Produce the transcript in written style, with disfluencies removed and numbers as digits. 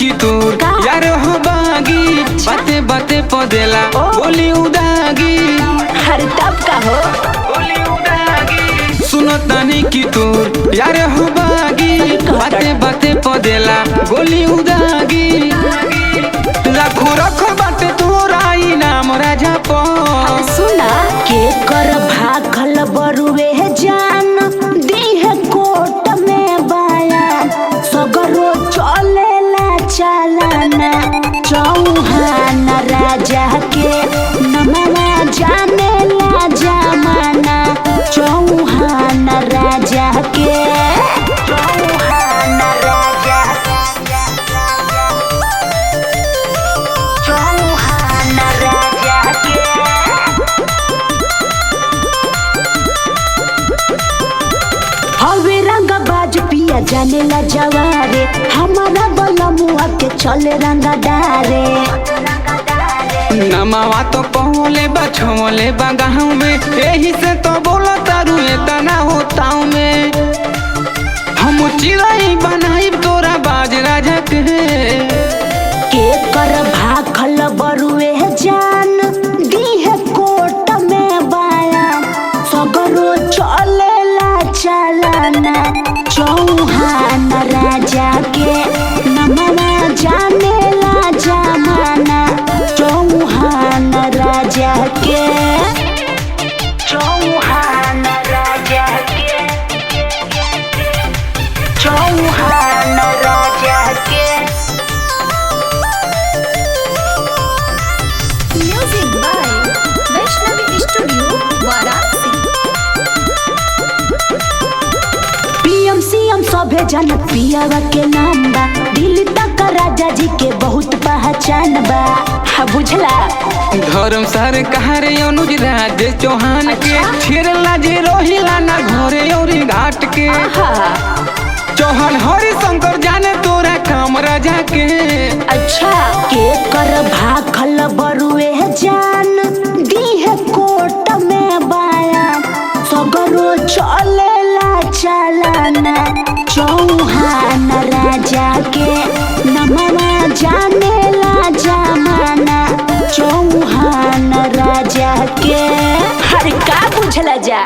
की तोर यार हो बागी, बाते बाते पदेला बोली उदागी। हर तब का हो सुनो तानी की तोर यार हो बागी, बाते बाते पदेला गोली उदागी। लाखों रखो बाटे तोरा इनाम राजा पर। सुना के कर भाखल बरुए जान दीह कोट में बयान सगरो चलेला चलाना चौहान राजा के नमवा जानेला जमाना चौहान राजा के चौहान राजा चौहान राजा के हवे रंग बाज पिया जानेला जवारे हमारा बलमुआ के चले रंगा डारे। नमावा तो पहुले बछोले बगाऊ में, यही से तो बोला तारू इतना होताऊ में। हम चिड़ै बनाई तोरा बाज राजा के कर भाखल बरुए जान दीह कोट में बयान सगरो चलेला चलाना चौहान राजा के नमवा जानेला जमाना चौहान राजा के चौहान राजा के चौहान राजा के। Music by Vaishnavi studio Varanasi. PM CM सभे जन पियावा के नाम बा, दिल्ली तक राजा जी के बहुत पहचान बा। हाँ बुझला धर्म सरकार अनुज राज चौहान के छिरला जे रोहिला ना घरे और घाट के। चौहान हरि शंकर जाने तोरा काम राजा के। अच्छा के कर भाखल बरुए जान दीह कोट में बयान सगरो चलेला चलाना चौहान राजा के नमवा जानेला जमाना चौहान राजा के। हर का बुझला जा।